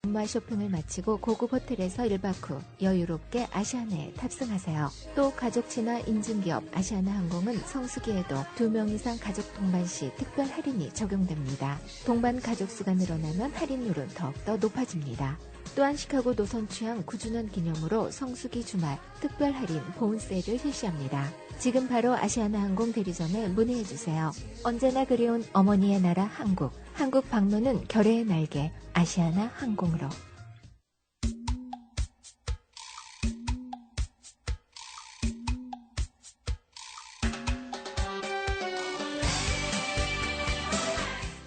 연말 쇼핑을 마치고 고급 호텔에서 1박 후 여유롭게 아시아나에 탑승하세요. 또 가족 친화 인증기업 아시아나 항공은 성수기에도 2명 이상 가족 동반 시 특별 할인이 적용됩니다. 동반 가족 수가 늘어나면 할인율은 더욱더 높아집니다. 또한 시카고 노선 취향 9주년 기념으로 성수기 주말 특별 할인 보온 세일을 실시합니다. 지금 바로 아시아나 항공 대리점에 문의해주세요. 언제나 그리운 어머니의 나라 한국. 한국 방문은 결의의 날개 아시아나 항공으로.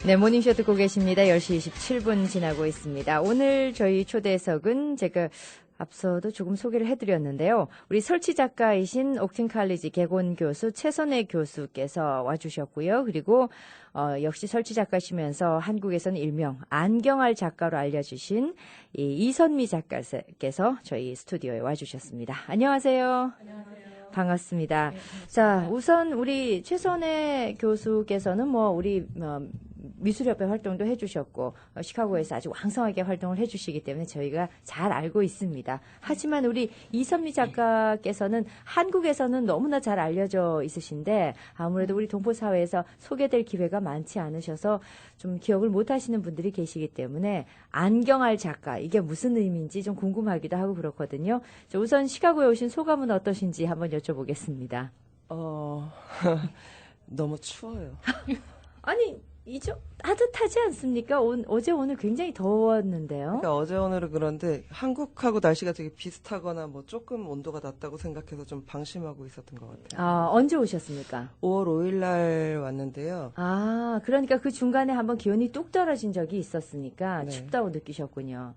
네, 모닝쇼 듣고 계십니다. 10시 27분 지나고 있습니다. 오늘 저희 초대석은 제가 앞서도 조금 소개를 해드렸는데요. 우리 설치 작가이신 옥튼 칼리지 개곤 교수 최선혜 교수께서 와주셨고요. 그리고 역시 설치 작가시면서 한국에서는 일명 안경알 작가로 알려주신 이선미 작가께서 저희 스튜디오에 와주셨습니다. 안녕하세요. 안녕하세요. 반갑습니다. 자, 우선 우리 최선혜 교수께서는 우리 미술협회 활동도 해주셨고 시카고에서 아주 왕성하게 활동을 해주시기 때문에 저희가 잘 알고 있습니다. 하지만 우리 이선미 작가께서는 한국에서는 너무나 잘 알려져 있으신데 아무래도 우리 동포사회에서 소개될 기회가 많지 않으셔서 좀 기억을 못하시는 분들이 계시기 때문에 안경알 작가 이게 무슨 의미인지 좀 궁금하기도 하고 그렇거든요. 우선 시카고에 오신 소감은 어떠신지 한번 여쭤보겠습니다. 너무 추워요. 아니 이제 따뜻하지 않습니까? 어제 오늘 굉장히 더웠는데요. 그러니까 어제 오늘은 그런데 한국하고 날씨가 되게 비슷하거나 조금 온도가 낮다고 생각해서 좀 방심하고 있었던 것 같아요. 아, 언제 오셨습니까? 5월 5일 날 왔는데요. 아, 그러니까 그 중간에 한번 기온이 뚝 떨어진 적이 있었으니까 네. 춥다고 느끼셨군요.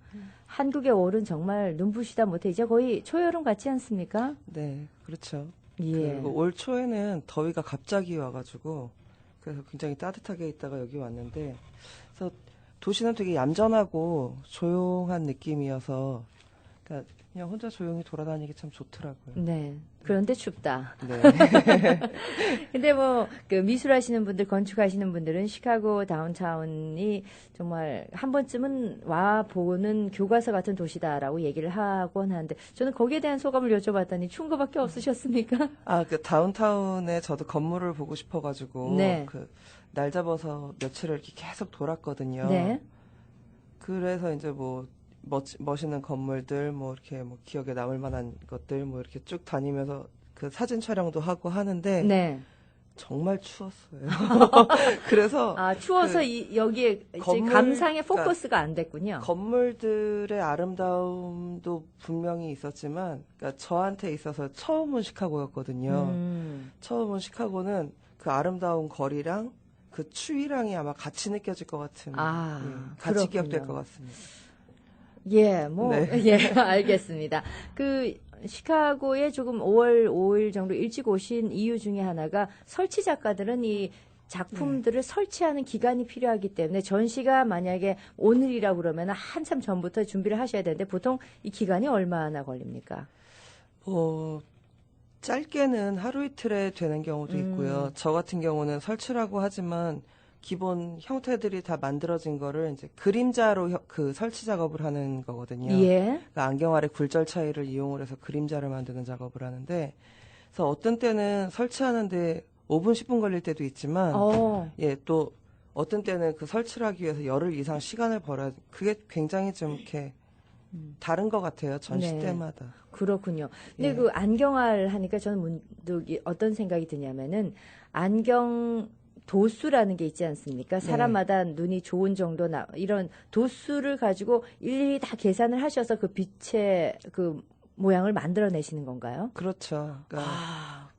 한국의 5월은 정말 눈부시다 못해 이제 거의 초여름 같지 않습니까? 네, 그렇죠. 예. 그리고 올 초에는 더위가 갑자기 와가지고 그래서 굉장히 따뜻하게 있다가 여기 왔는데 그래서 도시는 되게 얌전하고 조용한 느낌이어서 그러니까 그냥 혼자 조용히 돌아다니기 참 좋더라고요. 네. 그런데 춥다. 네. 근데 그 미술하시는 분들, 건축하시는 분들은 시카고 다운타운이 정말 한 번쯤은 와보는 교과서 같은 도시다라고 얘기를 하곤 하는데 저는 거기에 대한 소감을 여쭤봤더니 추운 거밖에 없으셨습니까? 그 다운타운에 저도 건물을 보고 싶어가지고 네. 날 잡아서 며칠을 이렇게 계속 돌았거든요. 네. 그래서 이제 멋있는 건물들, 이렇게 기억에 남을 만한 것들, 이렇게 쭉 다니면서 그 사진 촬영도 하고 하는데, 네. 정말 추웠어요. 그래서. 추워서 여기에 감상의 포커스가 안 됐군요. 건물들의 아름다움도 분명히 있었지만, 그러니까 저한테 있어서 처음 온 시카고였거든요. 처음 온 시카고는 그 아름다운 거리랑 그 추위랑이 아마 같이 느껴질 것 같은, 같이 그렇군요. 기억될 것 같습니다. 예, 네. 예, 알겠습니다. 시카고에 조금 5월 5일 정도 일찍 오신 이유 중에 하나가 설치 작가들은 이 작품들을 설치하는 기간이 필요하기 때문에 전시가 만약에 오늘이라고 그러면 한참 전부터 준비를 하셔야 되는데 보통 이 기간이 얼마나 걸립니까? 짧게는 하루 이틀에 되는 경우도 있고요. 저 같은 경우는 설치라고 하지만 기본 형태들이 다 만들어진 거를 이제 그림자로 그 설치 작업을 하는 거거든요. 예. 그러니까 안경알의 굴절 차이를 이용을 해서 그림자를 만드는 작업을 하는데, 그래서 어떤 때는 설치하는데 5분, 10분 걸릴 때도 있지만, 또 어떤 때는 그 설치를 하기 위해서 열흘 이상 시간을 벌어야, 그게 굉장히 좀 이렇게 다른 것 같아요. 전시 네. 때마다. 그렇군요. 근데 예. 그 안경알 하니까 저는 문득 어떤 생각이 드냐면은 안경 도수라는 게 있지 않습니까? 사람마다 눈이 좋은 정도나 이런 도수를 가지고 일일이 다 계산을 하셔서 그 빛의 그 모양을 만들어내시는 건가요? 그렇죠. 그러니까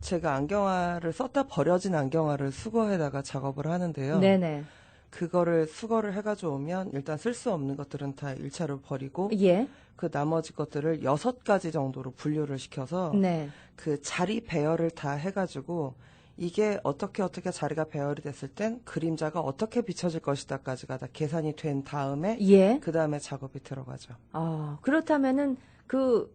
제가 안경알을 썼다 버려진 안경알을 수거해다가 작업을 하는데요. 네네. 그거를 수거를 해가지고 오면 일단 쓸 수 없는 것들은 다 1차로 버리고 예. 그 나머지 것들을 6가지 정도로 분류를 시켜서 네. 그 자리 배열을 다 해가지고 이게 어떻게 자리가 배열이 됐을 땐 그림자가 어떻게 비춰질 것이다까지가 다 계산이 된 다음에 예. 그 다음에 작업이 들어가죠. 그렇다면은 그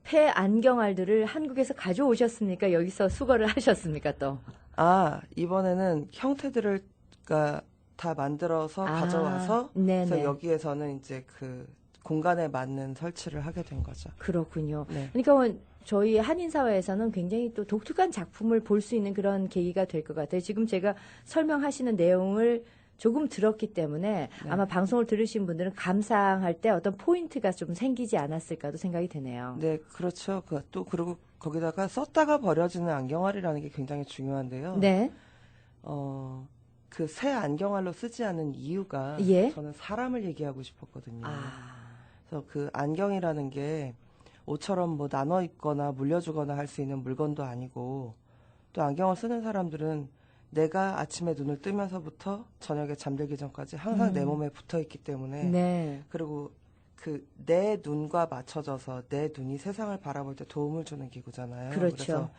폐 안경알들을 한국에서 가져오셨습니까? 여기서 수거를 하셨습니까 또? 이번에는 형태들을 그러니까 다 만들어서 가져와서 그래서 여기에서는 이제 그 공간에 맞는 설치를 하게 된 거죠. 그렇군요. 네. 그러니까 저희 한인사회에서는 굉장히 또 독특한 작품을 볼 수 있는 그런 계기가 될 것 같아요. 지금 제가 설명하시는 내용을 조금 들었기 때문에 네. 아마 방송을 들으신 분들은 감상할 때 어떤 포인트가 좀 생기지 않았을까도 생각이 되네요. 네, 그렇죠. 또 그리고 거기다가 썼다가 버려지는 안경알이라는 게 굉장히 중요한데요. 네. 그 새 안경알로 쓰지 않은 이유가 저는 사람을 얘기하고 싶었거든요. 그래서 그 안경이라는 게 옷처럼 뭐 나눠 입거나 물려주거나 할 수 있는 물건도 아니고 또 안경을 쓰는 사람들은 내가 아침에 눈을 뜨면서부터 저녁에 잠들기 전까지 항상 내 몸에 붙어 있기 때문에 그리고 그 내 눈과 맞춰져서 내 눈이 세상을 바라볼 때 도움을 주는 기구잖아요. 그렇죠. 그래서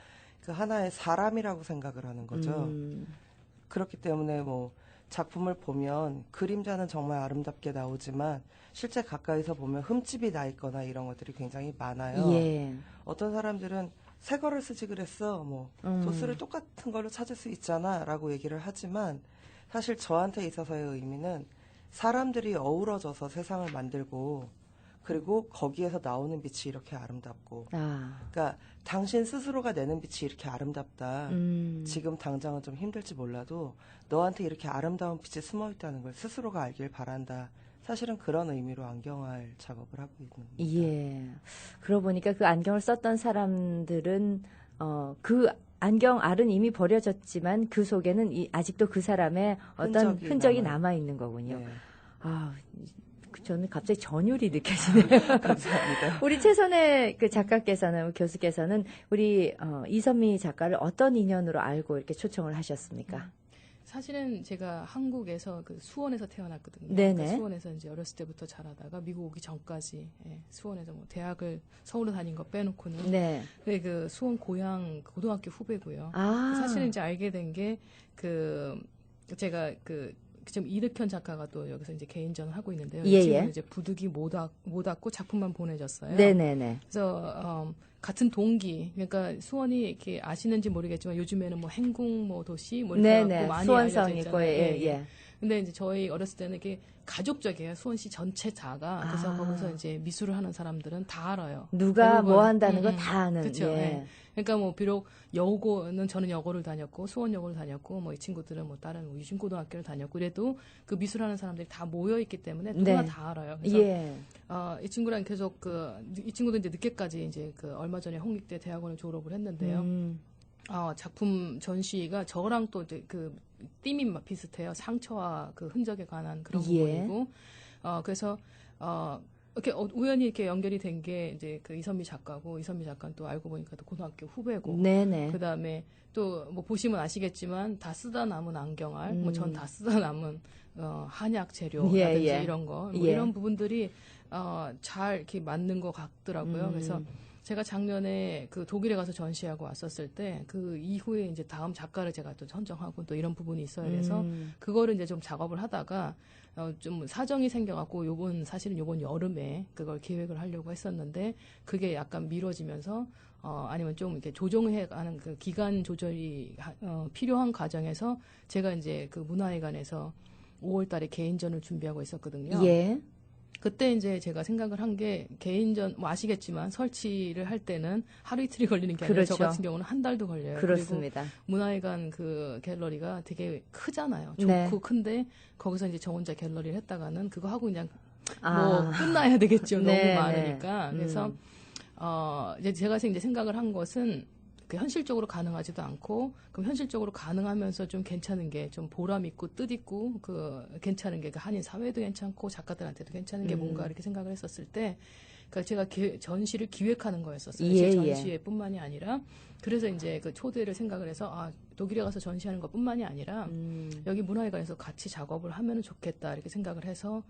그 하나의 사람이라고 생각을 하는 거죠. 그렇기 때문에 뭐 작품을 보면 그림자는 정말 아름답게 나오지만 실제 가까이서 보면 흠집이 나 있거나 이런 것들이 굉장히 많아요. 어떤 사람들은 새 거를 쓰지 그랬어. 뭐 도수를 똑같은 걸로 찾을 수 있잖아 라고 얘기를 하지만 사실 저한테 있어서의 의미는 사람들이 어우러져서 세상을 만들고 그리고 거기에서 나오는 빛이 이렇게 아름답고 그러니까 당신 스스로가 내는 빛이 이렇게 아름답다. 지금 당장은 좀 힘들지 몰라도 너한테 이렇게 아름다운 빛이 숨어 있다는 걸 스스로가 알길 바란다. 사실은 그런 의미로 안경알 작업을 하고 있는 겁니다. 예. 그러고 보니까 그 안경을 썼던 사람들은 그 안경알은 이미 버려졌지만 그 속에는 아직도 그 사람의 어떤 흔적이 남아 있는 거군요. 네. 저는 갑자기 전율이 느껴지네요. 감사합니다. 우리 최선의 그 작가께서는, 교수께서는 우리 이선미 작가를 어떤 인연으로 알고 이렇게 초청을 하셨습니까? 사실은 제가 한국에서 그 수원에서 태어났거든요. 그러니까 수원에서 이제 어렸을 때부터 자라다가 미국 오기 전까지 수원에서 뭐 대학을 서울로 다닌 거 빼놓고는 그 수원 고향 고등학교 후배고요. 사실은 이제 알게 된 게 제가 지금 이득현 작가가 또 여기서 이제 개인전을 하고 있는데요. 이 친구는 이제 부득이 못 왔고 작품만 보내줬어요. 그래서 같은 동기, 그러니까 수원이 이렇게 아시는지 모르겠지만 요즘에는 뭐 행궁 뭐 도시 뭐 이렇게 많이 알려져 있잖아요. 근데 이제 저희 어렸을 때는 이게 가족적이에요. 수원시 전체자가. 그래서 거기서 이제 미술을 하는 사람들은 다 알아요. 누가 대부분. 뭐 한다는 거 다 아는. 그렇죠. 그러니까 뭐 비록 여고는 저는 여고를 다녔고 수원여고를 다녔고 뭐 이 친구들은 뭐 다른 유진고등학교를 다녔고 그래도 그 미술하는 사람들이 다 모여 있기 때문에 누구나 다 알아요. 그래서 이 친구랑 계속 이 친구도 이제 늦게까지 이제 얼마 전에 홍익대 대학원을 졸업을 했는데요. 작품 전시가 저랑 또 이제 띠미 비슷해요. 상처와 그 흔적에 관한 그런 부분이고, 그래서 이렇게 우연히 이렇게 연결이 된 게 이제 이선미 작가고, 이선미 작가는 또 알고 보니까 또 고등학교 후배고, 그 다음에 또 뭐 보시면 아시겠지만 다 쓰다 남은 안경알, 뭐 전 다 쓰다 남은 한약 재료라든지 이런 거, 뭐 이런 부분들이 잘 이렇게 맞는 것 같더라고요. 그래서 제가 작년에 독일에 가서 전시하고 왔었을 때 그 이후에 이제 다음 작가를 제가 또 선정하고 또 이런 부분이 있어야 돼서 그거를 이제 좀 작업을 하다가 좀 사정이 생겨갖고 사실은 요번 여름에 그걸 기획을 하려고 했었는데 그게 약간 미뤄지면서 아니면 좀 이렇게 조정해가는 그 기간 조절이 필요한 과정에서 제가 이제 문화회관에서 5월달에 개인전을 준비하고 있었거든요. 그때 이제 제가 생각을 한 게 개인전 뭐 아시겠지만 설치를 할 때는 하루 이틀이 걸리는 게 아니라 저 같은 경우는 한 달도 걸려요. 그렇습니다. 그리고 문화회관 갤러리가 되게 크잖아요. 좋고 큰데 거기서 이제 저 혼자 갤러리를 했다가는 그거 하고 그냥 뭐 끝나야 되겠죠. 너무 많으니까. 그래서 이제 제가 이제 생각을 한 것은 현실적으로 가능하지도 않고 그럼 현실적으로 가능하면서 좀 괜찮은 게 좀 보람 있고 뜻 있고 괜찮은 게 한인 사회도 괜찮고 작가들한테도 괜찮은 게 뭔가 이렇게 생각을 했었을 때 제가 전시를 기획하는 거였었어요. 제 전시회뿐만이 아니라 그래서 이제 초대를 생각을 해서 독일에 가서 전시하는 것뿐만이 아니라 여기 문화회관에서 같이 작업을 하면 좋겠다 이렇게 생각을 해서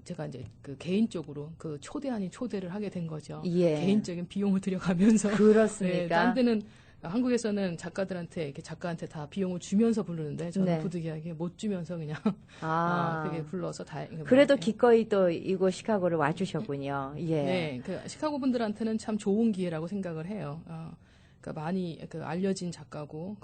제가 이제 개인적으로 초대 아닌 초대를 하게 된 거죠. 개인적인 비용을 들여가면서. 그렇습니까? 딴 데는 한국에서는 작가한테 다 비용을 주면서 부르는데 저는 부득이하게 못 주면서 그냥 그게 불러서 그래도 기꺼이 또 이곳 시카고를 와주셨군요. 시카고 분들한테는 참 좋은 기회라고 생각을 해요. 그러니까 많이 그 알려진 작가고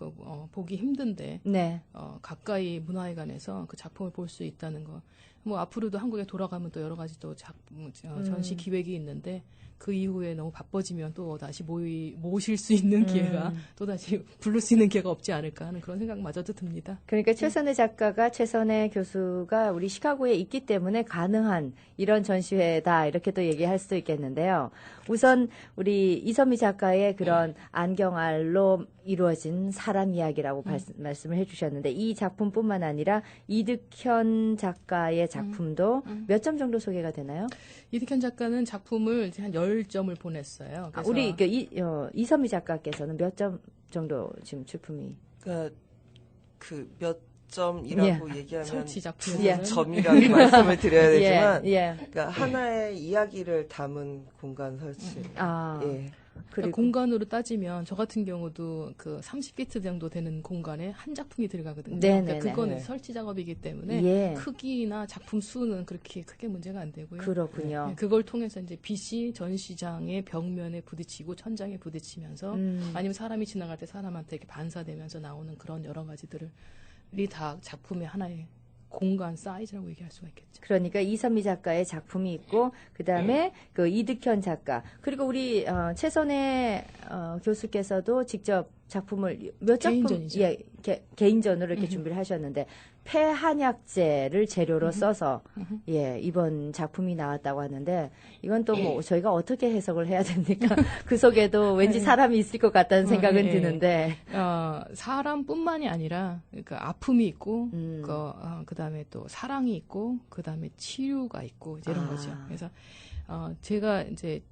보기 힘든데 네. 가까이 문화회관에서 그 작품을 볼 수 있다는 거. 뭐 앞으로도 한국에 돌아가면 또 여러 가지 또 전시 기획이 있는데 그 이후에 너무 바빠지면 또 다시 모실 수 있는 기회가 또 다시 부를 수 있는 기회가 없지 않을까 하는 그런 생각마저도 듭니다. 그러니까 최선의 작가가 최선의 교수가 우리 시카고에 있기 때문에 가능한 이런 전시회다 이렇게 또 얘기할 수도 있겠는데요. 우선 우리 이선미 작가의 그런 안경알로 이루어진 사람 이야기라고 말씀을 해주셨는데 이 작품뿐만 아니라 이득현 작가의 작품도 몇 점 정도 소개가 되나요? 이득현 작가는 작품을 한 10점을 보냈어요. 그래서 우리 이선미 작가께서는 몇 점 정도 지금 출품이? 그러니까 그 몇 점이라고 얘기하면 설치 작품 두 점이라고 말씀을 드려야 되지만 그러니까 하나의 이야기를 담은 공간 설치. 그러니까 공간으로 따지면 저 같은 경우도 그 30피트 정도 되는 공간에 한 작품이 들어가거든요. 그러니까 그거는 설치 작업이기 때문에 크기나 작품 수는 그렇게 크게 문제가 안 되고요. 그렇군요. 그걸 통해서 이제 빛이 전시장의 벽면에 부딪히고 천장에 부딪히면서 아니면 사람이 지나갈 때 사람한테 이렇게 반사되면서 나오는 그런 여러 가지들이 다 작품의 하나의 공간 사이즈라고 얘기할 수가 있겠죠. 그러니까 이선미 작가의 작품이 있고 그다음에 그 이득현 작가 그리고 우리 최선의 교수께서도 직접 작품을 몇 작품 개인전으로 이렇게 준비를 하셨는데 폐한약재를 재료로 써서 이번 작품이 나왔다고 하는데 이건 또 뭐 저희가 어떻게 해석을 해야 됩니까? 그 속에도 왠지 사람이 있을 것 같다는 생각은 드는데 사람뿐만이 아니라 그러니까 아픔이 있고 그다음에 또 사랑이 있고 그다음에 치유가 있고 이제 이런 거죠. 그래서 제가 이제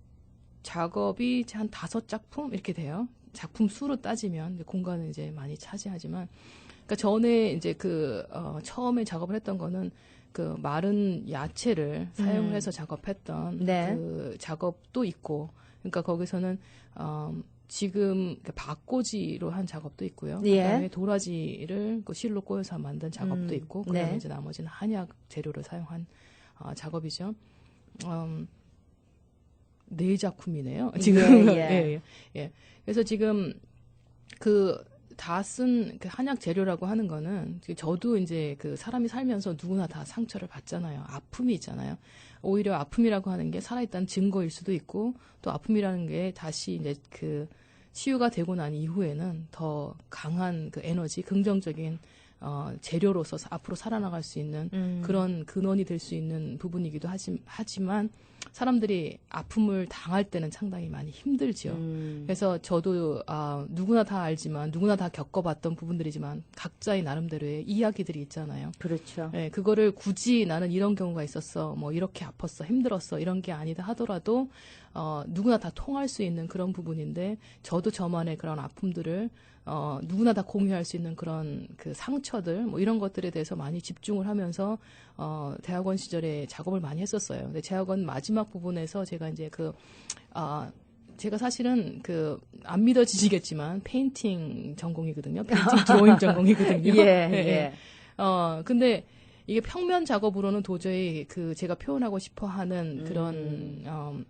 작업이 한 5작품 이렇게 돼요. 작품 수로 따지면 공간은 이제 많이 차지하지만, 그러니까 전에 이제 처음에 작업을 했던 거는 그 마른 야채를 사용을 해서 작업했던 그 작업도 있고, 그러니까 거기서는 지금 박꼬지로 한 작업도 있고요. 그다음에 도라지를 그 실로 꼬여서 만든 작업도 있고, 그다음에 이제 나머지는 한약 재료를 사용한 작업이죠. 4작품이네요. 지금 그래서 지금 다 쓴 그 한약 재료라고 하는 거는 저도 이제 그 사람이 살면서 누구나 다 상처를 받잖아요. 아픔이 있잖아요. 오히려 아픔이라고 하는 게 살아있다는 증거일 수도 있고 또 아픔이라는 게 다시 이제 그 치유가 되고 난 이후에는 더 강한 그 에너지, 긍정적인 재료로서 앞으로 살아나갈 수 있는 그런 근원이 될 수 있는 부분이기도 하지만 사람들이 아픔을 당할 때는 상당히 많이 힘들죠. 그래서 저도 누구나 다 알지만 누구나 다 겪어봤던 부분들이지만 각자의 나름대로의 이야기들이 있잖아요. 그렇죠. 네, 그거를 굳이 나는 이런 경우가 있었어, 뭐 이렇게 아팠어, 힘들었어 이런 게 아니다 하더라도 누구나 다 통할 수 있는 그런 부분인데 저도 저만의 그런 아픔들을 누구나 다 공유할 수 있는 그런 그 상처들 뭐 이런 것들에 대해서 많이 집중을 하면서 대학원 시절에 작업을 많이 했었어요. 근데 대학원 마지막 부분에서 제가 이제 제가 사실은 안 믿어지시겠지만 페인팅 전공이거든요. 페인팅 드로잉 전공이거든요. 근데 이게 평면 작업으로는 도저히 제가 표현하고 싶어 하는 그런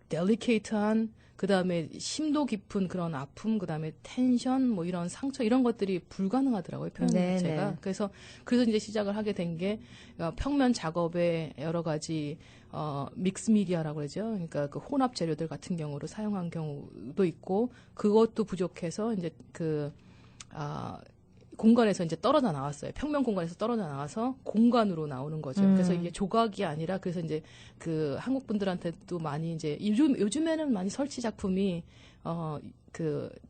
델리케이트한 그다음에 심도 깊은 그런 아픔, 그다음에 텐션, 뭐 이런 상처 이런 것들이 불가능하더라고요, 표현 자체가. 그래서 이제 시작을 하게 된 게 평면 작업의 여러 가지 믹스 미디어라고 그러죠. 그러니까 그 혼합 재료들 같은 경우로 사용한 경우도 있고 그것도 부족해서 이제 공간에서 이제 떨어져 나왔어요. 평면 공간에서 떨어져 나와서 공간으로 나오는 거죠. 그래서 이게 조각이 아니라 그래서 이제 한국 분들한테도 많이 이제 요즘에는 많이 설치 작품이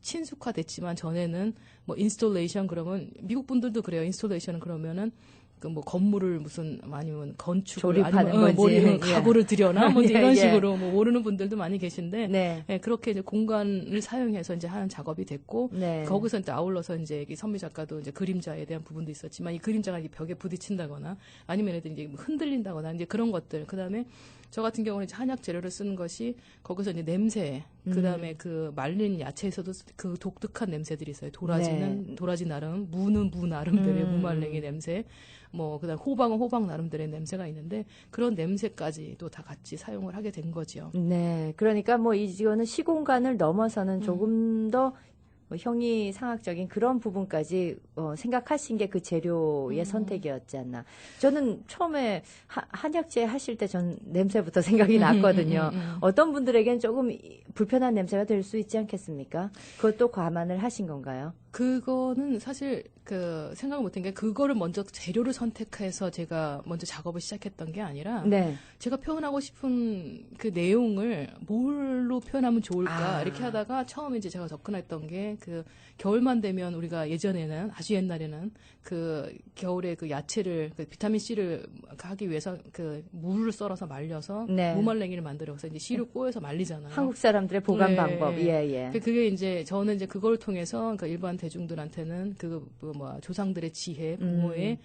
친숙화됐지만 전에는 뭐 인스톨레이션 그러면 미국 분들도 그래요. 인스톨레이션은 그러면은 뭐 건물을 아니면 건축을 조립하는 아니면 건지 가구를 들여나 뭐 이런 식으로 뭐 모르는 분들도 많이 계신데 그렇게 이제 공간을 사용해서 이제 하는 작업이 됐고 거기서 이제 아울러서 이제 선미 작가도 이제 그림자에 대한 부분도 있었지만 이 그림자가 이제 벽에 부딪힌다거나 아니면 애들이 이제 흔들린다거나 이제 그런 것들 그다음에 저 같은 경우는 이제 한약 재료를 쓰는 것이 거기서 이제 냄새, 그다음에 말린 야채에서도 그 독특한 냄새들이 있어요. 도라지 나름, 무는 무 나름대로의 무말랭이 냄새, 뭐 그다음 호박은 호박 나름대로의 냄새가 있는데 그런 냄새까지도 다 같이 사용을 하게 된 거죠. 네, 그러니까 뭐 이거는 시공간을 넘어서는 조금 더 형이 상학적인 그런 부분까지 생각하신 게 그 재료의 선택이었지 않나. 저는 처음에 한약재 하실 때 전 냄새부터 생각이 났거든요. 어떤 분들에겐 조금 불편한 냄새가 될 수 있지 않겠습니까? 그것도 감안을 하신 건가요? 그거는 사실 그 생각을 못한 게 그거를 먼저 재료를 선택해서 제가 먼저 작업을 시작했던 게 아니라 네. 제가 표현하고 싶은 그 내용을 뭘로 표현하면 좋을까 이렇게 하다가 처음에 이제 제가 접근했던 게 그 겨울만 되면 우리가 예전에는 아주 옛날에는 그 겨울에 그 야채를 그 비타민 C를 하기 위해서 그 물을 썰어서 말려서 네. 무말랭이를 만들어서 이제 씨를 꼬여서 말리잖아요. 한국 사람들의 보관 방법. 예. 그게 이제 저는 이제 그걸 통해서 그 일반 대중들한테는 조상들의 지혜, 부모의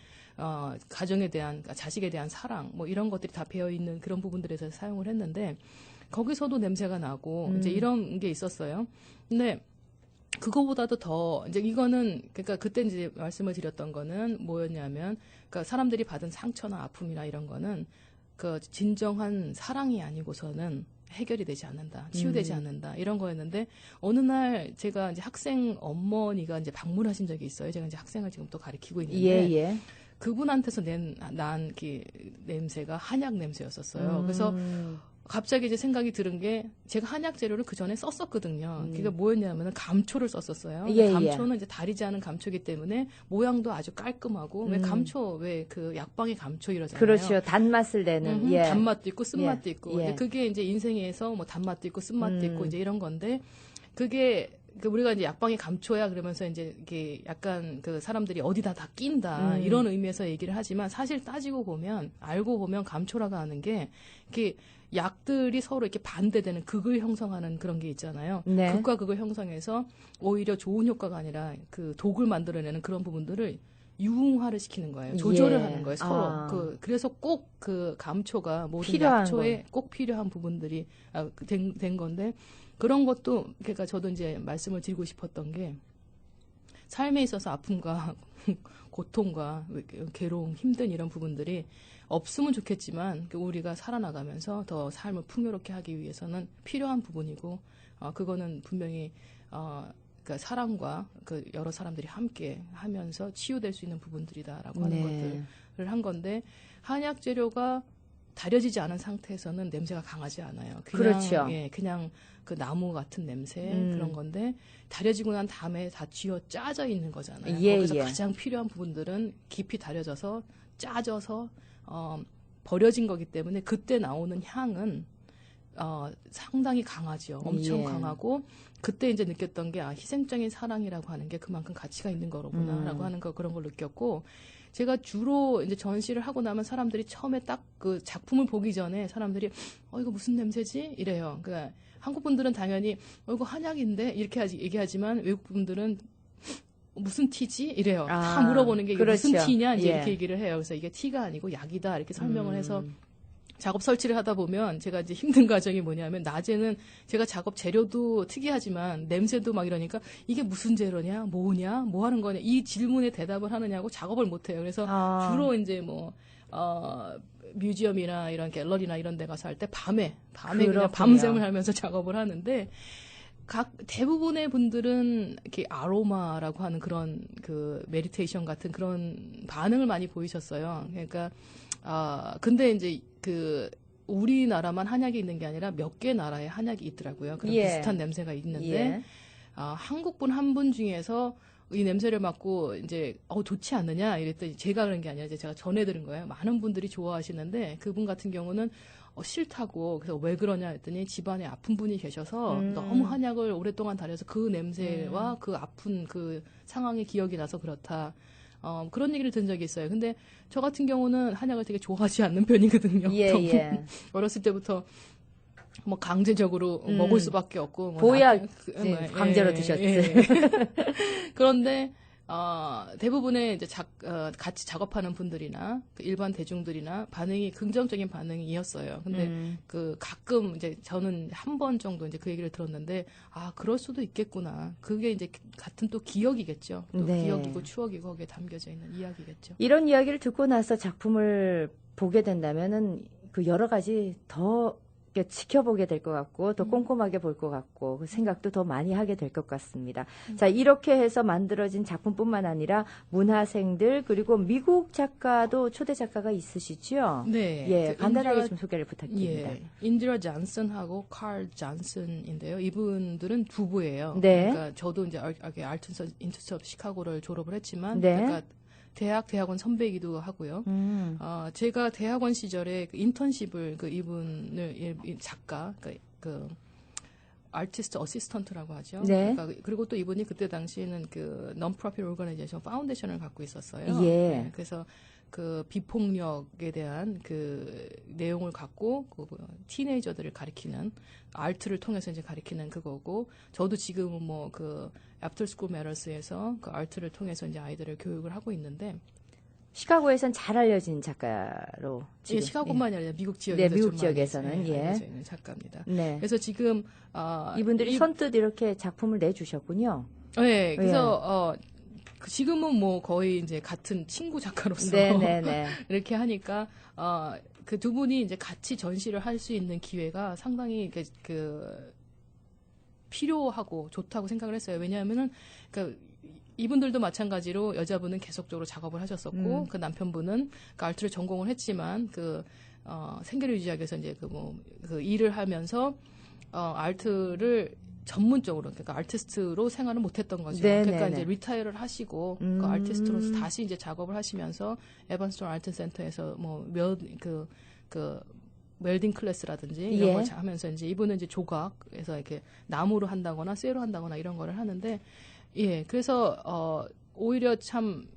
가정에 대한 자식에 대한 사랑 뭐 이런 것들이 다 배어 있는 그런 부분들에서 사용을 했는데 거기서도 냄새가 나고 이제 이런 게 있었어요. 근데 그거보다도 더 이제 이거는 그러니까 그때 이제 말씀을 드렸던 거는 뭐였냐면 그러니까 사람들이 받은 상처나 아픔이나 이런 거는 그 진정한 사랑이 아니고서는 해결이 되지 않는다, 치유되지 않는다 이런 거였는데 어느 날 제가 이제 학생 어머니가 이제 방문하신 적이 있어요. 제가 이제 학생을 지금 또 가르치고 있는데 그분한테서 난 냄새가 한약 냄새였었어요. 그래서 갑자기 이제 생각이 들은 게 제가 한약 재료를 그 전에 썼었거든요. 그게 뭐였냐면 감초를 썼었어요. 감초는 이제 다리지 않은 감초이기 때문에 모양도 아주 깔끔하고 왜 감초 왜 그 약방의 감초 이러잖아요. 그렇죠. 단맛을 내는 단맛도 있고 쓴맛도 있고 이제 그게 이제 인생에서 뭐 단맛도 있고 쓴맛도 있고 이제 이런 건데 그게 우리가 이제 약방의 감초야 그러면서 이제 이게 약간 그 사람들이 어디다 다 낀다 이런 의미에서 얘기를 하지만 사실 따지고 보면 알고 보면 감초라고 하는 게 이렇게 약들이 서로 이렇게 반대되는 극을 형성하는 그런 게 있잖아요. 네. 극과 극을 형성해서 오히려 좋은 효과가 아니라 그 독을 만들어내는 그런 부분들을 유흥화를 시키는 거예요. 조절을 하는 거예요. 서로. 그래서 꼭 그 감초가 모든 약초에 꼭 필요한 부분들이 된 건데 그런 것도 그러니까 저도 이제 말씀을 드리고 싶었던 게 삶에 있어서 아픔과 고통과 괴로움, 힘든 이런 부분들이 없으면 좋겠지만 우리가 살아나가면서 더 삶을 풍요롭게 하기 위해서는 필요한 부분이고 그거는 분명히 그러니까 사랑과 그 여러 사람들이 함께 하면서 치유될 수 있는 부분들이다라고 하는 것들을 한 건데 한약 재료가 다려지지 않은 상태에서는 냄새가 강하지 않아요. 그렇죠. 그냥 그 나무 같은 냄새 그런 건데 다려지고 난 다음에 다 쥐어 짜져 있는 거잖아요. 거기서 가장 필요한 부분들은 깊이 다려져서 짜져서 버려진 거기 때문에 그때 나오는 향은 상당히 강하죠. 엄청 강하고 그때 이제 느꼈던 게 희생적인 사랑이라고 하는 게 그만큼 가치가 있는 거로구나라고 하는 거 그런 걸 느꼈고 제가 주로 이제 전시를 하고 나면 사람들이 처음에 딱 그 작품을 보기 전에 사람들이 이거 무슨 냄새지? 이래요. 그러니까 한국 분들은 당연히 이거 한약인데 이렇게 얘기하지만 외국 분들은 무슨 티지? 이래요. 다 물어보는 게 이게 그렇죠. 무슨 티냐? 이제 이렇게 얘기를 해요. 그래서 이게 티가 아니고 약이다. 이렇게 설명을 해서 작업 설치를 하다 보면 제가 이제 힘든 과정이 뭐냐면 낮에는 제가 작업 재료도 특이하지만 냄새도 막 이러니까 이게 무슨 재료냐? 뭐냐? 뭐 하는 거냐? 이 질문에 대답을 하느냐고 작업을 못 해요. 그래서 주로 이제 뮤지엄이나 이런 갤러리나 이런 데 가서 할 때 밤에 그냥 밤샘을 하면서 작업을 하는데 대부분의 분들은 이렇게 아로마라고 하는 그런 그 메디테이션 같은 그런 반응을 많이 보이셨어요. 그러니까 근데 이제 우리나라만 한약이 있는 게 아니라 몇 개 나라에 한약이 있더라고요. 그런 비슷한 냄새가 있는데 한국분 한 분 중에서 이 냄새를 맡고 이제 좋지 않느냐 이랬더니 제가 그런 게 아니라 제가 전해 들은 거예요. 많은 분들이 좋아하시는데 그분 같은 경우는 싫다고 그래서 왜 그러냐 했더니 집안에 아픈 분이 계셔서 너무 한약을 오랫동안 다려서 그 냄새와 그 아픈 그 상황의 기억이 나서 그렇다. 그런 얘기를 들은 적이 있어요. 근데 저 같은 경우는 한약을 되게 좋아하지 않는 편이거든요. 어렸을 때부터 뭐 강제적으로 먹을 수밖에 없고 보약 강제로 드셨지. 그런데 대부분의 이제 같이 작업하는 분들이나 그 일반 대중들이나 반응이 긍정적인 반응이었어요. 근데 그 가끔 이제 저는 한 번 정도 이제 그 얘기를 들었는데 그럴 수도 있겠구나. 그게 이제 같은 또 기억이겠죠. 또 네. 기억이고 추억이고 거기에 담겨져 있는 이야기겠죠. 이런 이야기를 듣고 나서 작품을 보게 된다면은 그 여러 가지 더 지켜보게 될 것 같고 더 꼼꼼하게 볼 것 같고 그 생각도 더 많이 하게 될 것 같습니다. 자, 이렇게 해서 만들어진 작품뿐만 아니라 문화생들 그리고 미국 작가도 초대 작가가 있으시죠? 네. 예, 간단하게 좀 소개를 부탁드립니다. 예, 인디라 잔슨하고 칼 잔슨인데요. 이분들은 부부예요. 네. 그러니까 저도 이제 알튼 인스티튜트 시카고를 졸업을 했지만, 네. 그러니까 대학원 선배이기도 하고요. 제가 대학원 시절에 그 인턴십을 이분을 작가, 그 아티스트 어시스턴트라고 하죠. 네. 그러니까 그리고 또 이분이 그때 당시에는 그 non-profit organization 파운데이션을 갖고 있었어요. 예. 네, 그래서 그 비폭력에 대한 그 내용을 갖고 그 티네이저들을 가리키는 아트를 통해서 이제 가리키는 그거고, 저도 지금은 뭐 그 애프터 스쿨 메러스에서 그 아트를 통해서 이제 아이들을 교육을 하고 있는데, 시카고에선 잘 알려진 작가로 지금. 예, 시카고만이 아니라 미국 지역에서 네, 미국 좀 지역에서는 많이, 예. 알려져 있는 작가입니다. 네. 그래서 지금 이분들이 선뜻 이렇게 작품을 내주셨군요. 네, 그래서 지금은 뭐 거의 이제 같은 친구 작가로서 네네네. 이렇게 하니까 그 두 분이 이제 같이 전시를 할 수 있는 기회가 상당히 그 필요하고 좋다고 생각을 했어요. 왜냐하면은 그 이분들도 마찬가지로 여자분은 계속적으로 작업을 하셨었고 그 남편분은 그 아트를 전공을 했지만 그 생계를 유지하기 위해서 이제 그 일을 하면서 아트를 전문적으로 그러니까 아티스트로 생활을 못했던 거죠. 네네네. 그러니까 이제 리타이어를 하시고 그 아티스트로서 다시 이제 작업을 하시면서 에반스톤 아트 센터에서 뭐 그 웰딩 클래스라든지 이런 예. 걸 하면서 이제 이분은 이제 조각에서 이렇게 나무로 한다거나 쇠로 한다거나 이런 거를 하는데, 예, 그래서 오히려 참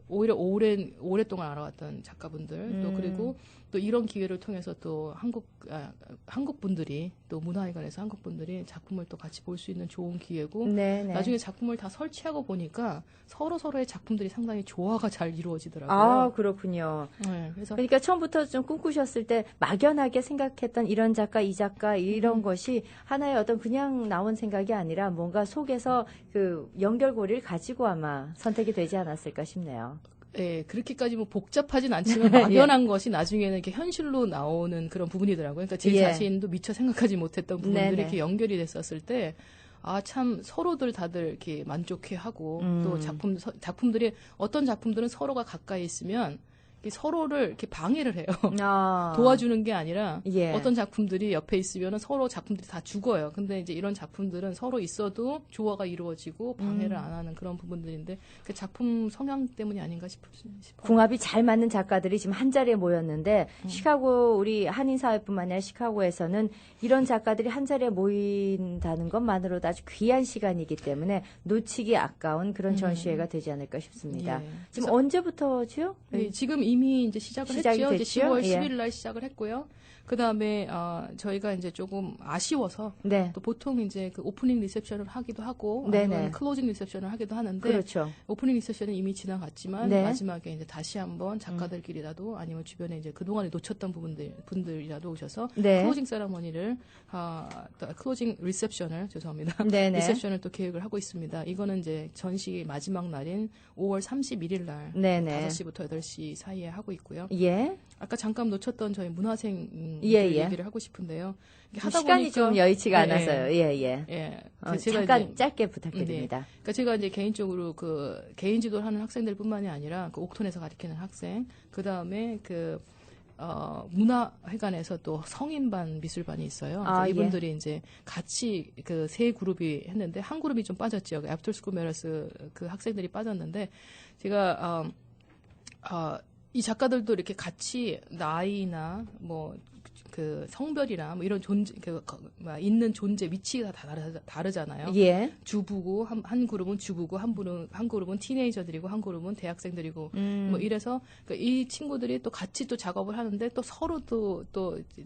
오히려 오랫동안 알아왔던 작가분들 또 그리고 또 이런 기회를 통해서 또 한국 분들이 또 문화회관에서 한국 분들이 작품을 또 같이 볼 수 있는 좋은 기회고, 네네. 나중에 작품을 다 설치하고 보니까 서로의 작품들이 상당히 조화가 잘 이루어지더라고요. 아, 그렇군요. 네, 그래서 그러니까 처음부터 좀 꿈꾸셨을 때 막연하게 생각했던 이런 작가, 이 작가 이런 것이 하나의 어떤 그냥 나온 생각이 아니라 뭔가 속에서 그 연결고리를 가지고 아마 선택이 되지 않았을까 싶네요. 예, 그렇게까지 뭐 복잡하진 않지만 막연한 것이 나중에는 이렇게 현실로 나오는 그런 부분이더라고요. 그러니까 제 자신도 미처 생각하지 못했던 부분들이 네네. 이렇게 연결이 됐었을 때, 참 서로들 다들 이렇게 만족해하고 또 작품들이 어떤 작품들은 서로가 가까이 있으면 서로를 이렇게 방해를 해요. 도와주는 게 아니라 예. 어떤 작품들이 옆에 있으면 서로 작품들이 다 죽어요. 근데 이제 이런 작품들은 서로 있어도 조화가 이루어지고 방해를 안 하는 그런 부분들인데 그 작품 성향 때문이 아닌가 싶어요. 궁합이 잘 맞는 작가들이 지금 한 자리에 모였는데 시카고 우리 한인사회뿐만 아니라 시카고에서는 이런 작가들이 한 자리에 모인다는 것만으로도 아주 귀한 시간이기 때문에 놓치기 아까운 그런 전시회가 되지 않을까 싶습니다. 예. 지금 언제부터죠? 네, 지금 이미 이제 시작이 됐죠? 이제 10월 예. 10일 날 시작을 했고요. 그 다음에 저희가 이제 조금 아쉬워서 네. 또 보통 이제 그 오프닝 리셉션을 하기도 하고 네네. 아니면 클로징 리셉션을 하기도 하는데 그렇죠. 오프닝 리셉션은 이미 지나갔지만 네. 마지막에 이제 다시 한번 작가들끼리라도 아니면 주변에 이제 그동안에 놓쳤던 분들이라도 오셔서 네. 클로징 세러머니를 클로징 리셉션을 죄송합니다. 네네. 리셉션을 또 계획을 하고 있습니다. 이거는 이제 전시 마지막 날인 5월 31일 날 네네. 5시부터 8시 사이에 하고 있고요. 예. 아까 잠깐 놓쳤던 저희 문화생 예. 얘기를 하고 싶은데요. 하다 시간이 보니까 좀 여의치가 예, 않아서요. 예. 예. 제가 잠깐 짧게 부탁드립니다. 그러니까 제가 이제 개인적으로 그 개인 지도를 하는 학생들뿐만이 아니라 그 옥톤에서 가르치는 학생, 그 다음에 문화회관에서 또 성인반 미술반이 있어요. 이분들이 이제 같이 그 세 그룹이 했는데 한 그룹이 좀 빠졌죠. 애프터 스쿨 메러스 그 학생들이 빠졌는데 제가 이 작가들도 이렇게 같이 나이나 뭐 그 성별이나 뭐 이런 존재 있는 존재 위치가 다 다르잖아요. 예. 주부고 한 그룹은 주부고 한 그룹은 티네이저들이고 한 그룹은 대학생들이고 뭐 이래서 이 친구들이 또 같이 또 작업을 하는데 또 서로 또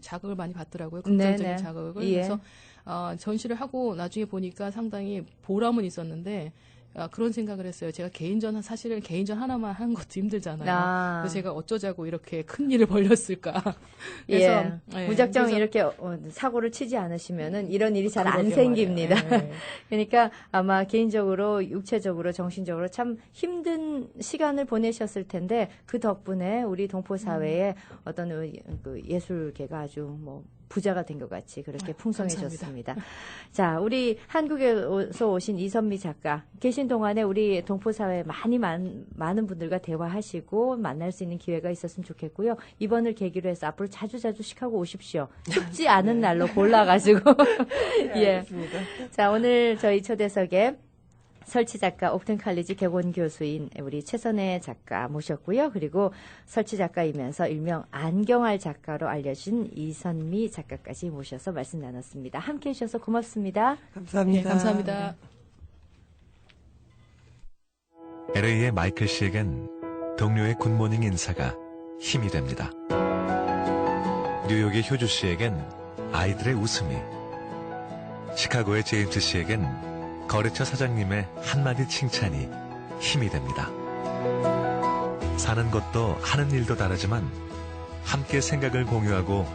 자극을 많이 받더라고요. 긍정적인 네네. 자극을. 예. 그래서 전시를 하고 나중에 보니까 상당히 보람은 있었는데 그런 생각을 했어요. 제가 사실은 개인전 하나만 하는 것도 힘들잖아요. 그래서 제가 어쩌자고 이렇게 큰 일을 벌였을까. 그래서 무작정 이렇게 사고를 치지 않으시면은 이런 일이 잘 안 생깁니다. 그러니까 아마 개인적으로, 육체적으로, 정신적으로 참 힘든 시간을 보내셨을 텐데 그 덕분에 우리 동포 사회에 어떤 그 예술계가 아주 뭐 부자가 된 것 같이 그렇게 풍성해졌습니다. 자, 우리 한국에서 오신 이선미 작가 계신 동안에 우리 동포사회 많은 분들과 대화하시고 만날 수 있는 기회가 있었으면 좋겠고요. 이번을 계기로 해서 앞으로 자주 시카고 오십시오. 춥지 않은 날로 골라가지고. 예. 자, 오늘 저희 초대석에 설치 작가 옥튼 칼리지 개원 교수인 우리 최선혜 작가 모셨고요. 그리고 설치 작가이면서 일명 안경알 작가로 알려진 이선미 작가까지 모셔서 말씀 나눴습니다. 함께해 주셔서 고맙습니다. 감사합니다. 네, 감사합니다. LA의 마이클 씨에겐 동료의 굿모닝 인사가 힘이 됩니다. 뉴욕의 효주 씨에겐 아이들의 웃음이, 시카고의 제임스 씨에겐 거래처 사장님의 한마디 칭찬이 힘이 됩니다. 사는 것도 하는 일도 다르지만 함께 생각을 공유하고